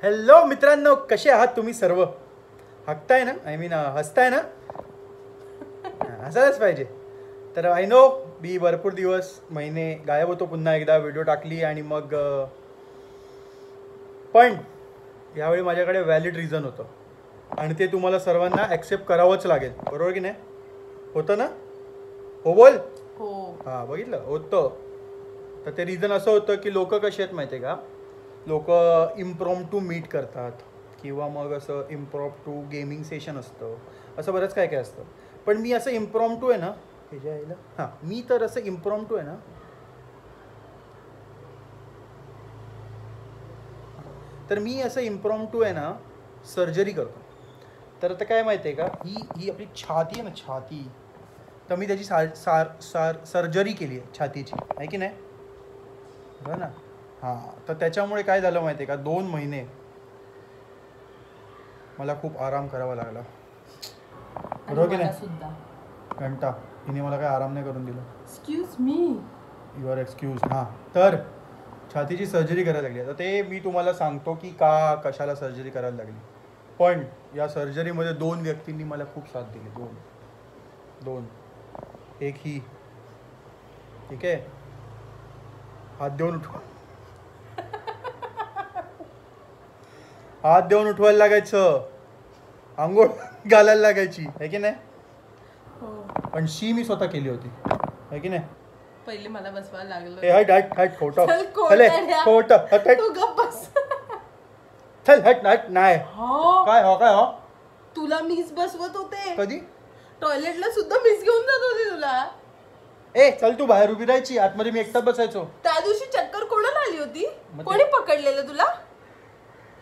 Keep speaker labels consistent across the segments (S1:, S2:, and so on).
S1: Hello मित्रांनो, कसे आहात तुम्ही सर्व? हसताय ना, आय मीन हसताय ना? हसायलाच पाहिजे. तर आय नो मी भरपूर दिवस महिने गायब होतो, पुन्हा एकदा व्हिडिओ टाकली आणि मग पण यावेळी माझ्याकडे व्हॅलिड रिझन होतं आणि ते तुम्हाला सर्वांना ॲक्सेप्ट करावंच लागेल, बरोबर की नाही? होतं ना? हो बोल.
S2: हो.
S1: हां, बघितलं होतं. तर ते रिझन असं होतं की लोक कसे आहेत माहिती आहे का, लोक इम्प्रॉम्प्टू मीट करतात किंवा मग असं इम्प्रॉम्प्टू गेमिंग सेशन असतं, असं बरंच काय काय असतं. पण मी असं इम्प्रॉम्प्टू आहे ना, हे जे आहे ना, हां मी तर असं इम्प्रॉम्प्टू आहे ना, तर मी असं इम्प्रॉम्प्टू आहे ना सर्जरी करतो. तर आता काय माहिती आहे का, ही ही आपली छाती आहे ना, छाती, तर मी त्याची सर्जरी केली आहे छातीची, आहे की नाही? बरं ना. हां, तर त्याच्यामुळे काय झालं माहिती आहे का, 2 महिने मला खूप आराम करावा लागला, बरोबर की
S2: मला
S1: नाही?
S2: सुद्धा.
S1: घंटा हिने मला काय आराम नाही करून दिला.
S2: Excuse me.
S1: You are excuse. हां, तर छातीची सर्जरी करायला लागली. आता ते मी तुम्हाला सांगतो की कशाला सर्जरी करायला लागली. पण या सर्जरीमध्ये 2 व्यक्तींनी मला खूप साथ दिली. दोन. एक ही, ठीक आहे, हात देऊन उठवायला लागायचं, आंघोळ घालायला लागायची, आहे की नाही?
S2: हो.
S1: पण शी मी स्वतः केली होती, आहे की नाही?
S2: पहिले मला बसवायला लागलं.
S1: हे हट खोटं.
S2: चल,
S1: हले
S2: कोणत्या?
S1: खोटं. हट
S2: तू गप्प बस.
S1: चल हट नाही.
S2: हो.
S1: काय हो?
S2: तुला मीच बसवत होते.
S1: कधी?
S2: टॉयलेटला सुद्धा मीच घेऊन जात होते तुला.
S1: ए चल, तू बाहेर उभी राहायची, आतमध्ये मी एकटाच बसायचो.
S2: त्या दिवशी चक्कर कोणाला आली होती?
S1: मग
S2: कोणी पकडलेलं तुला?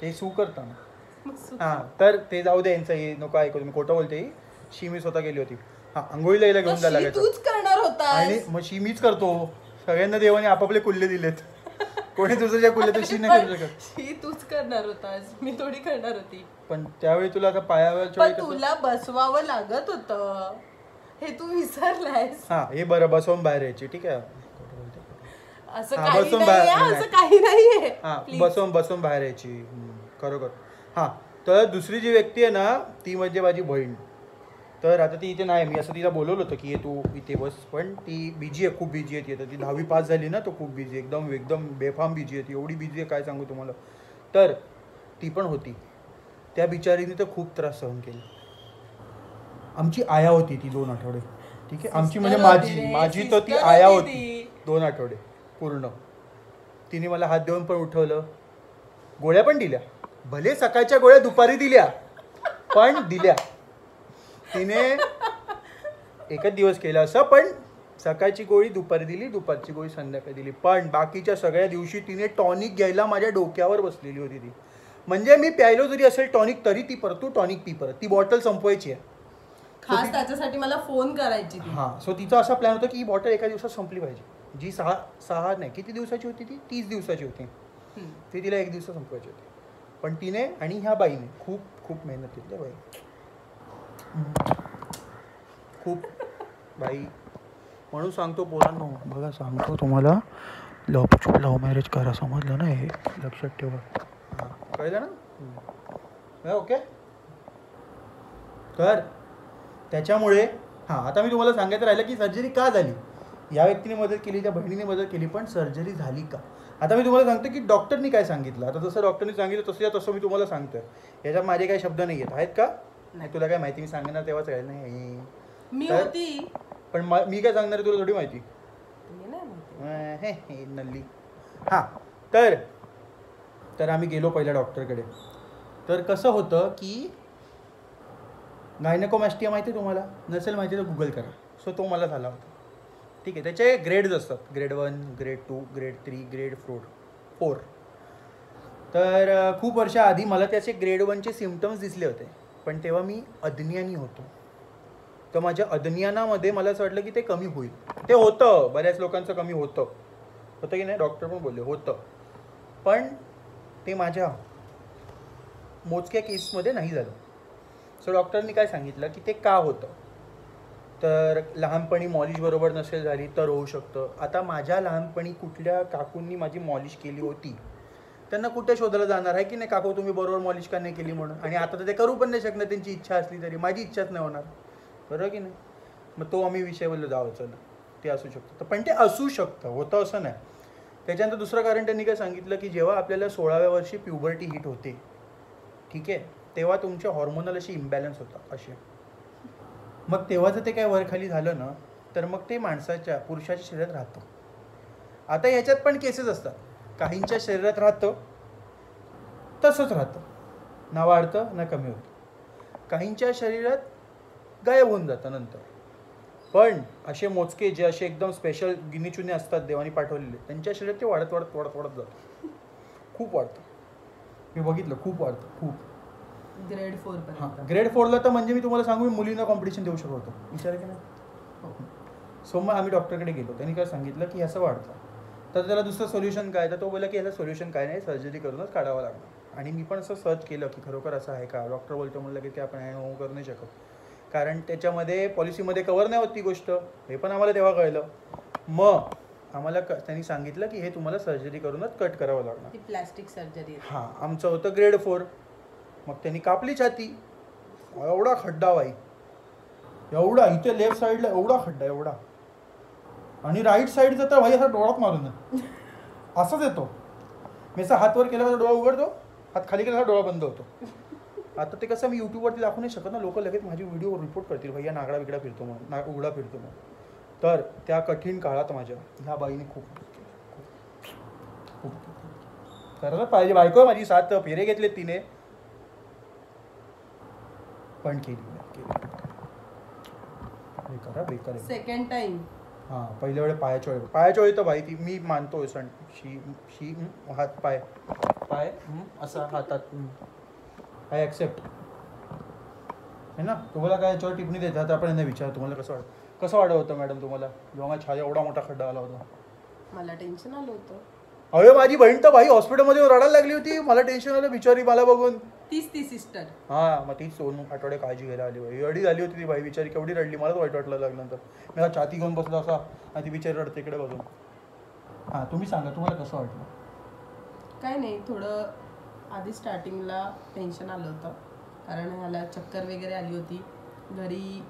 S1: ते सू करताना.
S2: मग
S1: हां, तर ते जाऊ दे, यांचं हे नको ऐकू, मी खोटं बोलते. शी मी स्वतः गेली होती. हां, आंघोळीला हिला घेऊन जायला लागायचं.
S2: तूच करणार होतास.
S1: आणि मग शी मीच करतो. सगळ्यांना देवाने आपापले कुल्ले दिलेत. कोणी दुसऱ्या कुल्ले तर शी नाही करू शकत.
S2: शी तूच करणार होतास, मी थोडी करणार होती.
S1: पण त्यावेळी तुला आता पायावर
S2: पण तुला बसवावं लागत होतं, हे तू विसरलायस.
S1: हां, हे बरं, बसवून बाहेर यायची, ठीक आहे.
S2: असं
S1: हां,
S2: काही
S1: बसून
S2: नाहीये,
S1: बाहेर-
S2: असं काही नाहीये.
S1: हां,
S2: Please.
S1: बसून बाहेर यायची. खरोखर. हां, तर दुसरी जी व्यक्ती आहे ना, ती म्हणजे माझी बहीण. तर आता ती इथे नाही, मी असं तिला बोलवलं होतं की तू इथे बस, पण ती बिझी आहे, खूप बिझी आहे ती. आता ती 10वी पास झाली ना, तो खूप बिझी, एकदम बेफाम बिझी आहे ती, एवढी बिझी आहे काय सांगू तुम्हाला. तर ती पण होती. त्या बिचारीने तर खूप त्रास सहन केला. आमची आया होती ती 2 आठवडे, ठीक आहे. आमची म्हणजे माझी तर ती आया होती 2 आठवडे पूर्ण. तिने मला हात देऊन पण उठवलं, गोळ्या पण दिल्या, भले सकाळच्या गोळ्या दुपारी दिल्या, पण दिल्या. तिने एकच दिवस केला असं, पण सकाळची गोळी दुपारी दिली, दुपारची गोळी संध्याकाळी दिली. पण बाकीच्या सगळ्या दिवशी तिने टॉनिक घ्यायला माझ्या डोक्यावर बसलेली होती ती. म्हणजे मी प्यायलो जरी असेल टॉनिक, तरी ती परत, तू टॉनिक पी परत, ती बॉटल संपवायची आहे.
S2: खास त्याच्यासाठी मला फोन करायची ती.
S1: हां, सो तिचा असा प्लॅन होता की ही बॉटल एका दिवसात संपली पाहिजे. जी सहा नाही, किती दिवसाची होती ती? 30 दिवसाची होती. ती तिला 1 दिवसात संपवायची होती. पण तिने आणि ह्या बाईने खूप मेहनत केली बाई, खूप बाई. म्हणून सांगतो पोरांनो, बघा सांगतो तुम्हाला, लव्ह मॅरेज करा, समजलं ना, हे लक्षात ठेवा. हां, कळलं ना? ओके. तर त्याच्यामुळे हां, आता मी तुम्हाला सांगायचं राहिलं की सर्जरी का झाली. या व्यक्तीने मदत केली, त्या बहिणीने मदत केली, पण सर्जरी झाली का? आता मी तुम्हाला सांगतो की डॉक्टरनी काय सांगितलं. आता जसं डॉक्टरनी सांगितलं तसं मी तुम्हाला सांगतोय. याच्यात माझे काही शब्द नाही आहेत का? नाही, तुला काय माहिती, मी सांगणार तेव्हाच राहील नाही.
S2: मी होती,
S1: पण मी काय सांगणार आहे तुला थोडी माहिती.
S2: माहिती.
S1: हे नल्ली. हां, तर आम्ही गेलो पहिल्या डॉक्टरकडे. तर कसं होतं की गायनेकोमॅस्टिया माहिती आहे तुम्हाला? नसेल माहिती तर गुगल करा. सो तो मला झाला होता, ठीक आहे. त्याचे ग्रेड्स असतात, ग्रेड 1, ग्रेड 2, ग्रेड 3, ग्रेड 4. तर खूप वर्षाआधी मला त्याचे ग्रेड 1चे सिम्पटम्स दिसले होते, पण तेव्हा मी अज्ञानी होतो. तर माझ्या अज्ञानामध्ये मला असं वाटलं की ते कमी होईल. ते होतं, बऱ्याच लोकांचं कमी होतं की नाही, डॉक्टर पण बोलले होतं, पण ते माझ्या मोजक्या केसमध्ये नाही झालं. सो डॉक्टरनी काय सांगितलं की ते का होतं, तर लहानपणी मॉलिश बरोबर नसेल झाली तर होऊ शकतं. आता माझ्या लहानपणी कुठल्या काकूंनी माझी मॉलिश केली होती त्यांना कुठे शोधायला जाणार आहे की नाही काकू तुम्ही बरोबर मॉलिश का नाही केली म्हणून. आणि आता तर ते करू पण नाही शकणार त्यांची इच्छा असली तरी. माझी इच्छाच नाही होणार, बरोबर की नाही. मग तो आम्ही विषय बोललो जावं चला ते असू शकतं. तर पण ते असू शकतं, होतं असं नाही. त्याच्यानंतर दुसरं कारण त्यांनी काय सांगितलं की जेव्हा आपल्याला 16व्या वर्षी प्युबर्टी हिट होते, ठीक आहे, तेव्हा तुमचे हॉर्मोनल अशी इम्बॅलन्स होतात असे. मग तेव्हा जर ते काय वरखाली झालं ना तर मग ते माणसाच्या पुरुषाच्या शरीरात राहतं. आता ह्याच्यात पण केसेस असतात, काहींच्या शरीरात राहतं तसंच राहतं, ना वाढतं ना कमी होतं. काहींच्या शरीरात गायब होऊन जातं नंतर. पण असे मोजके जे असे एकदम स्पेशल गिनीचुने असतात देवानी पाठवलेले, त्यांच्या शरीरात ते वाढत वाढत वाढत वाढत जातं, खूप वाढतं. मी बघितलं खूप वाढतं खूप.
S2: ग्रेड 4 पर्यंत.
S1: ग्रेड 4ला तर म्हणजे मी तुम्हाला सांगू मी मुलींना कॉम्पिटिशन देऊ शकत होतो, विचार की नाही. सो मग आम्ही डॉक्टरकडे गेलो. त्यांनी काय सांगितलं की असं वाढतं. तर त्याला दुसरं सोल्युशन काय, तर तो बोलला की ह्याचं सोल्युशन काय नाही, सर्जरी करूनच काढावं लागणार. आणि मी पण असं सर्च केलं की खरोखर असं आहे का. डॉक्टर बोलतो म्हणलं की आपण हे करू नाही शकत, कारण त्याच्यामध्ये पॉलिसीमध्ये कवर नाही होत ती गोष्ट. हे पण आम्हाला तेव्हा कळलं. मग आम्हाला त्यांनी सांगितलं की हे तुम्हाला सर्जरी करूनच कट करावं लागणार.
S2: ती प्लास्टिक सर्जरी.
S1: हां, आमचं होतं ग्रेड 4. मग त्यांनी कापली छाती, एवढा खड्डा बाई, एवढा इथे लेफ्ट साईडला एवढा खड्डा एवढा, आणि राईट साईडचा तर भाई असा डोळात मारून असंच येतो. मी असा हात वर केला डोळा उघडतो, हात खाली केला डोळा बंद होतो. आता ते कसं मी यूट्यूबवरती दाखवू नाही शकत ना, लोक लगेच माझी व्हिडिओ रिपोर्ट करतील भैया नागडा बिगडा फिरतो म्हणून, उघडा फिरतो म्हणून. तर त्या कठीण काळात माझ्या ह्या बाईने खूप खूप करायला पाहिजे. बायको माझी 7 फेरे घेतले तिने, पण केली बेकार.
S2: Second time.
S1: हां, पहिल्या वेळे पायाच्या वेळी तर भाई ती मी मानतोय सण शी हात पाय असा हातात आय ॲक्सेप्ट है ना. तुम्हाला काय याच्यावर टिप्पणी देत आता आपण यांना विचार, तुम्हाला कसं वाटत होतं मॅडम तुम्हाला जेव्हा माझ्या छाया एवढा मोठा खड्डा आला होता.
S2: मला टेन्शन आलं होतं.
S1: अरे माझी बहीण तर भाई हॉस्पिटलमध्ये रडायला लागली होती, मला टेन्शन आलं बिचारी मला बघून.
S2: तीच ती सिस्टर.
S1: हां, मग तीच 2 आठवडे काळजी घ्यायला आली बाई, एवढी झाली होती ती बाई बिचारी, केवढी रडली. मलाच वाईट वाटलं लागल्यानंतर. मी हा छाती घेऊन बसला असा आणि ती बिचारी रडते इकडे बघून. हां, तुम्ही सांगा तुम्हाला कसं वाटलं.
S2: काय नाही, थोडं आधी स्टार्टिंगला टेन्शन आलं होतं, कारण ह्याला चक्कर वगैरे आली होती. घरी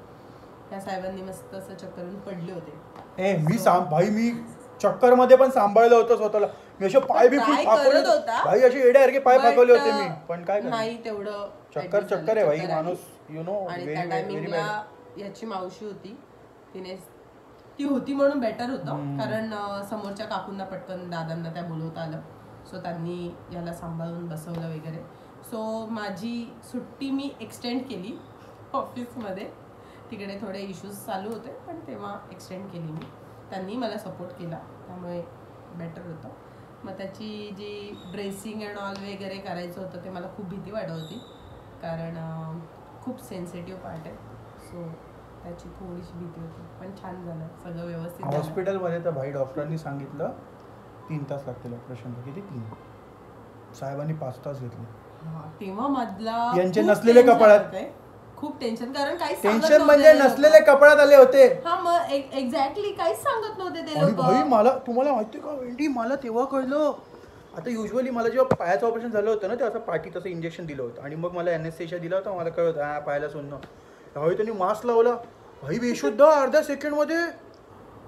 S2: त्या साहेबांनी मस्त असं चक्करून पडले होते.
S1: मी चक्करमध्ये पण सांभाळलं होतं स्वतःला. मी असे पाय बी फाकवले भाई, असे एड्यासारखे पाय फाकवले होते मी. पण काय
S2: नाही तेवढं
S1: चक्कर आहे भाई माणूस, यु नो.
S2: आणि त्या टायमिंगला याची मावशी होती, ती होती म्हणून बेटर होतं, कारण समोरच्या काकूंना पटकन दादांना त्या बोलवता आलं. सो त्यांनी याला सांभाळून बसवलं वगैरे. सो माझी सुट्टी मी एक्सटेंड केली ऑफिसमध्ये. तिकडे थोडे इश्यूज चालू होते, पण तेव्हा एक्सटेंड केली मी. त्यांनी मला सपोर्ट केला, त्यामुळे बेटर होतं. मग त्याची जी ड्रेसिंग अँड ऑल वगैरे करायचं होतं ते मला खूप भीती वाटत होती, कारण खूप सेन्सिटिव्ह पार्ट आहे. सो त्याची थोडीशी भीती होती, पण छान झालं, सगळं व्यवस्थित.
S1: हॉस्पिटलमध्ये तर भाई डॉक्टरांनी सांगितलं 3 तास लागतील ऑपरेशनला. किती 3? साहेबांनी 5 तास घेतले.
S2: तेव्हा मधला
S1: यांचे नसलेले कपाळात
S2: खूप टेन्शन, कारण काही
S1: टेन्शन म्हणजे नसलेले कपड्यात आले होते.
S2: हा, मग एक्झॅक्टली काहीच सांगत नव्हते ते लोक.
S1: भाई मला तुम्हाला माहिती का वेंडी, मला तेव्हा कळलं. आता युजली मला जेव्हा पायाचं ऑपरेशन झालं होतं ना, ते असं पाठीत असं इंजेक्शन दिलं होतं आणि मग मला एनेस्थेशिया दिला होता. मला कळत पायाला सोडणं. त्यावेळी त्यांनी मास्क लावला भाई बेशुद्ध अर्ध्या सेकंडमध्ये.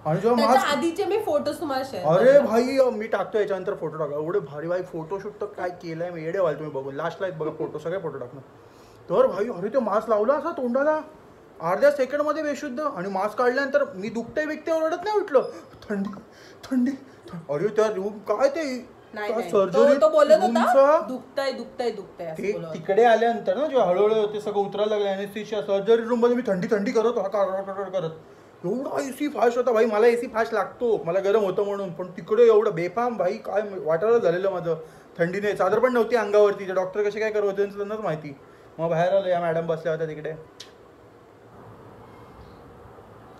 S1: आणि जेव्हा मास्क
S2: आधीचे मी फोटोज तुम्हाला शेअर,
S1: अरे भाई मी टाकतो याच्यानंतर फोटो टाका. एवढे भारी भाई फोटोशूट तर काय केलंय मी, येडे व्हाल तुम्ही बघून. लास्टला बघा फोटो, सगळे फोटो टाकणार. तर भाई अरे ते मास्क लावला असा तोंडाला अर्ध्या सेकंडमध्ये बेशुद्ध. आणि मास्क काढल्यानंतर मी दुखते ओरडत नाही उठलं, थंडी. अरे त्या रूम काय ते सर्जरी
S2: तो बोलत होता दुखतंय
S1: ते तिकडे आल्यानंतर ना जेव्हा हळूहळू ते सगळं उतरायला लागलं एनेस्थेशिया, सर्जरी रूम मध्ये मी थंडी करत एवढा एसी फास्ट होता भाई. मला एसी फास्ट लागतो, मला गरम होतं म्हणून. पण तिकडे एवढं बेफाम भाई, काय वाटायला झालेलं माझं थंडीने. चादर पण नव्हती अंगावरती. ते डॉक्टर कसे काय करत होते त्यांनाच माहिती. मग बाहेर आलो, या मॅडम बसल्या होत्या तिकडे.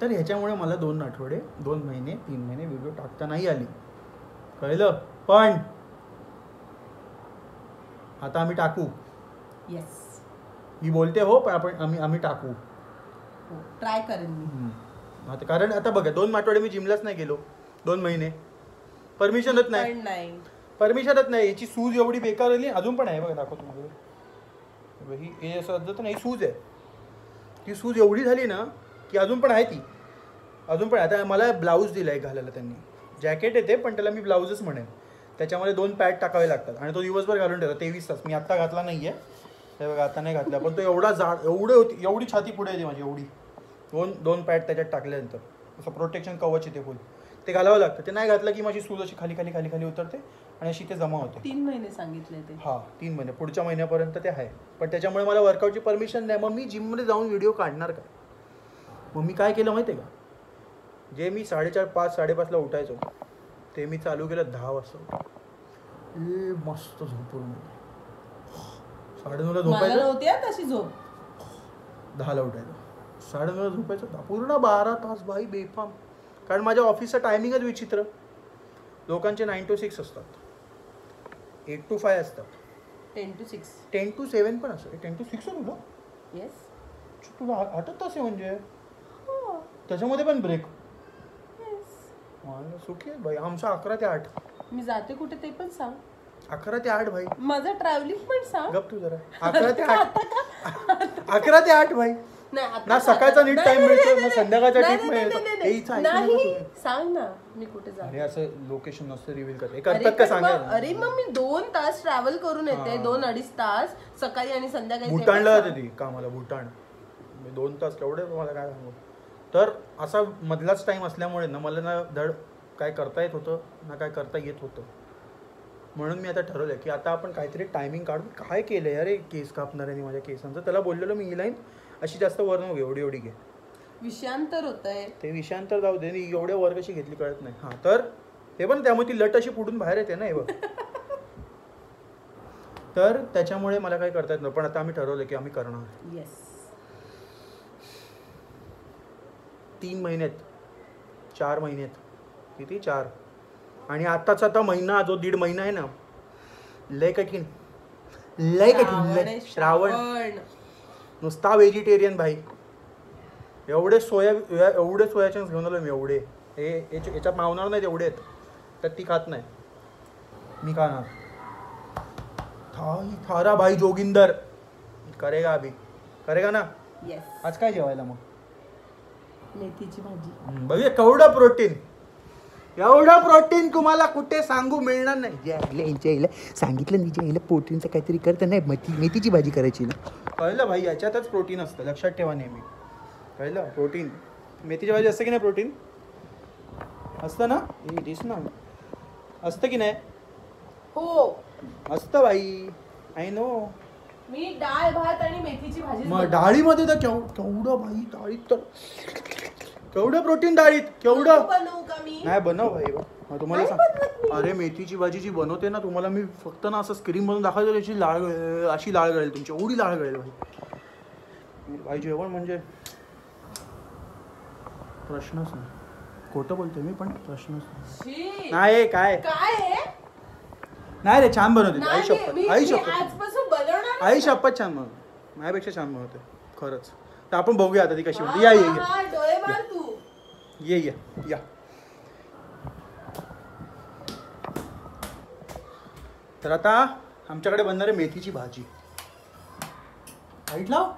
S1: तर ह्याच्यामुळे मला 2 आठवडे 2 महिने 3 महिने व्हिडिओ टाकता नाही आली, कळलं. पण आता आम्ही टाकू.
S2: येस,
S1: ही बोलते हो, पण आम्ही टाकू.
S2: ट्राय करेन मी.
S1: आता कारण आता बघा 2 आठवडे मी जिमलाच नाही गेलो, 2 महिने परमिशनच नाही. परमिशनच नाही. याची सूज एवढी बेकार आली, अजून पण आहे बघा, दाखवतो तुम्हाला. ही हे असं तर नाही, सूज आहे. ती सूज एवढी झाली ना की अजून पण आहे ती, अजून पण. आता मला ब्लाऊज दिला आहे घालायला त्यांनी. जॅकेट येते पण त्याला मी ब्लाऊजच म्हणेन. त्याच्यामध्ये 2 पॅड टाकावे लागतात आणि तो दिवसभर घालून ठेवतो 23 तास. मी आत्ता घातला नाही आहे, हे बघा आता नाही घातला, पण तो एवढा जाड, एवढी छाती पुढे येते माझी, एवढी. 2 पॅड त्याच्यात टाकल्यानंतर असं प्रोटेक्शन कवच येते फुल, ते घालावं लागतं. ते नाही घातलं की माझी सूज अशी खाली खाली खाली खाली उतरते आणि अशी ते जमा होते.
S2: 3 महिने सांगितले ते.
S1: हां 3 महिने, पुढच्या महिन्यापर्यंत ते आहे. पण त्याच्यामुळे मला वर्कआउटची परमिशन नाही. मग मी जिममध्ये जाऊन व्हिडिओ काढणार का? मग मी काय केलं माहिती आहे का, जे मी 4:30 5:30ला उठायचो ते मी चालू केलं 10 वाजता. मस्त झोपून 9:30ला झोपायचं,
S2: नव्हती तशी झोप.
S1: 10ला उठायचं, 9:30ला झोपायचं, पूर्ण 12 तास भाई बेफाम. कारण माझ्या ऑफिसचा टायमिंगच विचित्र. लोकांचे 9 to 6 असतात, 8 to 5 असतात,
S2: 10 to 6,
S1: 10 to 7 पण असतं. 10 to 6 आहे तुला?
S2: येस.
S1: तुला 8 तास आहे म्हणजे? त्याच्यामध्ये पण ब्रेक? मला सुखी आहे भाई. आमचा 11 ते 8.
S2: मी जाते कुठे ते पण सांग.
S1: 11 ते 8 भाई.
S2: माझं ट्रॅव्हलिंग पण सांग.
S1: गप तू जरा. 11 ते 8. 11 ते 8 भाई. ना सकाळचा नीट टाइम मिळतो ना संध्याकाळचा नीट मिळतो.
S2: नाही सांग ना मी कुठे जाते.
S1: अरे असं लोकेशन नसतं रिव्हील करते. करतात का सांगा.
S2: अरे मग मी 2 तास ट्रॅव्हल करून येते, 2-2.5 तास सकाळी आणि संध्याकाळी.
S1: भूटानला जाते ती कामाला, भूटान. 2 तास केवढे मला काय सांगू. तर असा मधलाच टाइम असल्यामुळे ना मला ना धड काय करता येत होतं ना काय करता येत होतं. म्हणून मी आता ठरवलं की आता आपण काहीतरी टायमिंग काढून. काय केलं आहे अरे, केस कापणाऱ्याने माझ्या केसांचं. त्याला बोललेलो मी ही लाईन अशी जास्त वर नको, एवढी घे.
S2: विषयांतर होत आहे
S1: ते विषयांतर जाऊ दे, एवढ्या वर कशी घेतली कळत नाही. हां तर ते पण त्यामुळे ती लट अशी फुटून बाहेर येते ना हे बघ. तर त्याच्यामुळे मला काय करता येत नाही. पण आता आम्ही ठरवलं की आम्ही करणार.
S2: येस.
S1: 3 महिन्यात 4 महिन्यात किती 4 आणि आत्ताचा आता महिना जो 1.5 महिना आहे ना, लय कठीण, लय कठीण. श्रावण नुसता व्हेजिटेरियन भाई. एवढे सोया चंक्स घेऊन आलो मी. एवढे याच्यात मावणार नाहीत एवढे आहेत. तर ती खात नाही, मी खाणार. थारा भाई जोगिंदर करेगा अभी, करेगा ना.
S2: येस.
S1: आज काय जेवायला मग?
S2: मेथीची भाजी.
S1: बघूया केवढं प्रोटीन. एवढं प्रोटीन तुम्हाला कुठे सांगू मिळणार नाही. सांगितलं नाही प्रोटीनचं काहीतरी करतं नाही, मेथीची भाजी करायची ना. कळलं भाई, याच्यातच प्रोटीन असतं, लक्षात ठेवा नेहमी. कळलं? प्रोटीन मेथीची भाजी असतं की नाही? प्रोटीन असतं ना. तेच ना, असतं की नाही?
S2: हो
S1: असतं भाई, आय नो.
S2: मी डाळ भात आणि मेथीची भाजी.
S1: मग डाळीमध्ये तर केवढं भाई, डाळीत तर केवढं प्रोटीन, डाळीत केवढं.
S2: बनवू का मी?
S1: नाही बनव भाई. तुम्हाला सांग, अरे मेथीची भाजी जी बनवते ना, तुम्हाला मी फक्त ना असं स्क्रीन बनवून दाखवतो, याची लाळ अशी लाळ गळेल तुमची, एवढी लाळ गळेल भाई. भाई जेवण म्हणजे प्रश्नच नाही. खोटं बोलतोय मी पण प्रश्नच नाही. काय नाही रे, छान बनवते. आई शपथ, आई शपथ, आई शपथ छान बनवते. माझ्यापेक्षा छान बनवते खरंच. तर आपण बघूया आता ती कशी बनते. या ये ये या. तर आता आमच्याकडे बनणार आहे मेथीची भाजी. लाईट लाव.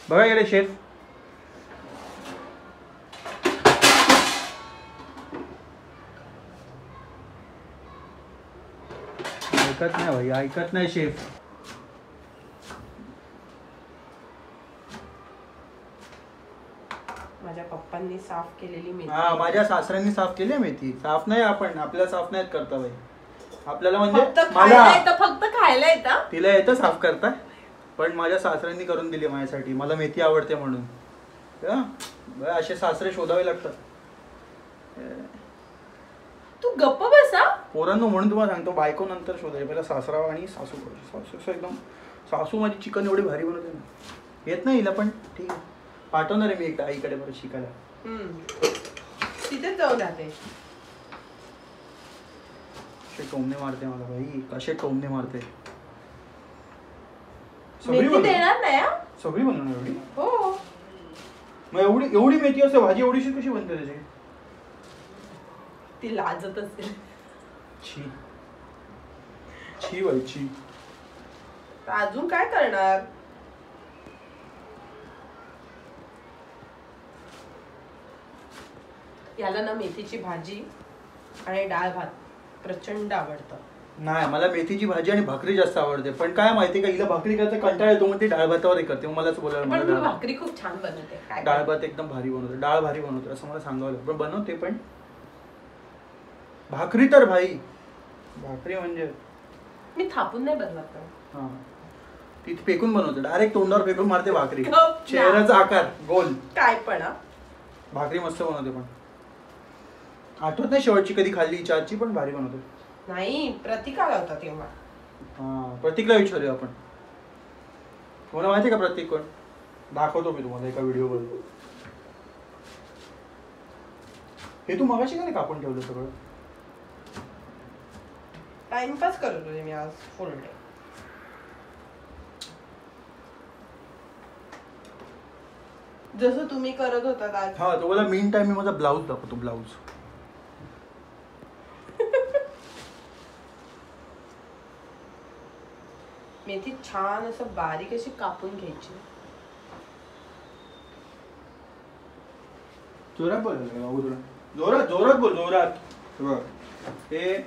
S1: बघा गेले शेफ. ऐकत नाही भाई, ऐकत नाही शेफ.
S2: माझ्या पप्पांनी साफ केलेली मेथी.
S1: हा, माझ्या सासऱ्यांनी साफ केली आहे मेथी. साफ नाही आपण, आपल्याला साफ नाहीत करता भाई. आपल्याला म्हणजे
S2: फक्त खायला येतं.
S1: तिला येतं साफ करता, पण माझ्या सासऱ्यांनी करून दिली माझ्यासाठी. मला मेथी आवडते म्हणून. असे सासरे शोधावे लागतात.
S2: तू गप्प बसा
S1: पोरांनो. म्हणून तुम्हाला सांगतो, बायको नंतर शोधायचे, पहिला सासरा आणि सासू. सासू एकदम, सासू माझी चिकन एवढी भारी बनवते ना. येत नाही हिला, पण ठीक आहे, पाठवणार आहे मी एकदा आईकडे बरं शिकायला.
S2: तिथेच जाऊन राहते.
S1: कसे टोमणे मारते मला भाई, कसे टोमणे मारते.
S2: मेथी देणार नाही.
S1: सगळी बनवणार एवढी?
S2: हो.
S1: मग एवढी एवढी मेथी असते भाजी एवढीशी कशी बनते त्याची?
S2: ती लाजत असेल.
S1: छी छी बाई छी.
S2: तर अजून काय करणार? याला ना मेथीची भाजी आणि डाळ भात प्रचंड आवडतं.
S1: नाही, मला मेथीची भाजी आणि भाकरी जास्त आवडते. पण काय माहिती का, हिला भाकरी करायचा कंटाळा येतो, मग ती डाळ भातावर करते. मग मलाच बोलायला
S2: पण
S1: मला
S2: मी
S1: डाळ
S2: भाकरी खूप छान बनवते. काय
S1: डाळ भात एकदम भारी बनवते, डाळ भारी बनवते असं मला सांगावं लागतं. पण बनवते, पण भाकरी तर भाई, भाकरी म्हणजे
S2: मी थापून नाही बनवत.
S1: हा, ती फेकून बनवते, डायरेक्ट तोंडावर फेकून मारते भाकरी.
S2: गप ना.
S1: चेहऱ्याचा आकार गोल.
S2: काय पण हा?
S1: भाकरी मस्त बनवते. पण आठवत नाही शेवटची कधी खाल्ली चहाची, पण भारी बनवते.
S2: नाही, प्रतिका होता तेव्हा.
S1: हा, प्रतीकला विचारूया आपण. तुम्हाला माहिती का प्रतीक कोण? दाखवतो मी तुम्हाला एका व्हिडिओ वर. हे तू मगाशी का नाही कापून ठेवलं सगळं?
S2: टाइमपास करत होते मी आज फुल डे. जसं तुम्ही करत होता आज.
S1: हा, तुम्हाला मीन टाइम मी माझा ब्लाऊज दाखवतो. ब्लाऊज
S2: मेथी छान असं बारीक अशी कापून घ्यायची.
S1: जोरात बोल, जोरात जोरात बोल, जोरात. हे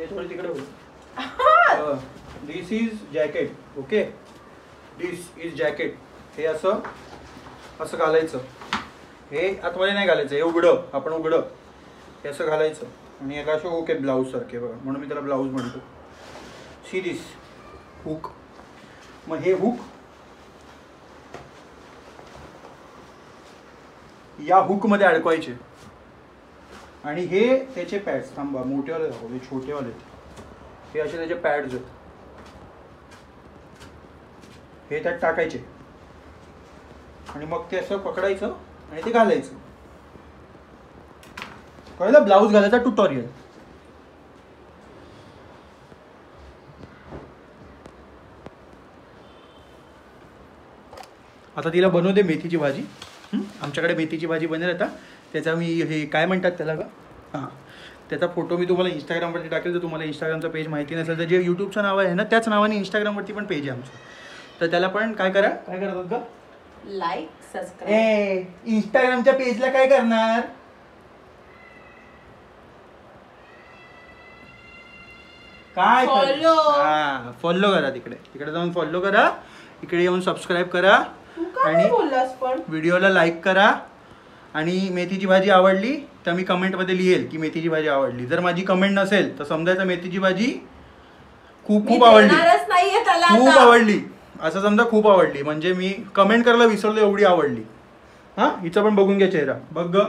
S1: थोडं तिकडे बोल. This is jacket. Okay, this is jacket. हे असं असं घालायचं. हे आतमध्ये नाही घालायचं, हे उघडं, आपण उघडं हे असं घालायचं. आणि याला असे ओके ब्लाऊज सारखे बघा, म्हणून मी त्याला ब्लाऊज म्हणतो. See this hook. मग हे हुक या हुक मध्ये अडकवायचे. आणि हे त्याचे पॅड्स, थांबा मोठेवाले दाखवले, छोटेवाले हे असे त्याचे पॅड्स आहेत. हे त्यात टाकायचे आणि मग ते असं पकडायचं आणि ते घालायचं. कळलं? ब्लाऊज घालायचा ट्युटोरियल. आता तिला बनवते मेथीची भाजी. आमच्याकडे मेथीची भाजी बनेल आता. त्याचा मी हे काय म्हणतात त्याला का, हां, त्याचा फोटो मी तुम्हाला इंस्टाग्रामवरती टाकेल. जर तुम्हाला इंस्टाग्रामचं पेज माहिती नसेल तर जे यूट्यूबचं नाव आहे ना त्याच नावाने इंस्टाग्रामवरती पण पेज आहे आमचं. तर त्याला पण काय करतात का,
S2: लाईक सबस्क्राईब.
S1: इंस्टाग्रामच्या पेजला काय करणार, काय
S2: फॉलो.
S1: हा, फॉलो करा. तिकडे तिकडे जाऊन फॉलो करा. इकडे येऊन सबस्क्राईब करा आणि
S2: बोललास पण
S1: व्हिडिओला लाईक करा. आणि मेथीची भाजी आवडली तर मी कमेंटमध्ये लिहेल की मेथीची भाजी आवडली. जर माझी कमेंट नसेल तर समजायचं मेथीची भाजी खूप खूप आवडली, खूप आवडली असं समजा. खूप आवडली म्हणजे मी कमेंट करायला विसरलो, एवढी आवडली. हा, हिचा पण बघून घ्या चेहरा. बघ ग,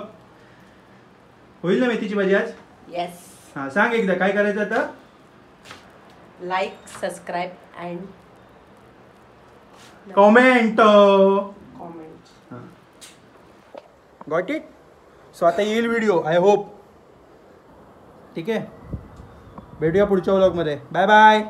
S1: होईल ना मेथीची भाजी आज?
S2: येस.
S1: हा, सांग एकदा काय करायचं आता.
S2: Like subscribe and
S1: comment.
S2: Comment.
S1: Got it. So आता येईल व्हिडिओ, आय होप. ठीक आहे, भेटूया पुढच्या व्लॉगमध्ये. Bye bye.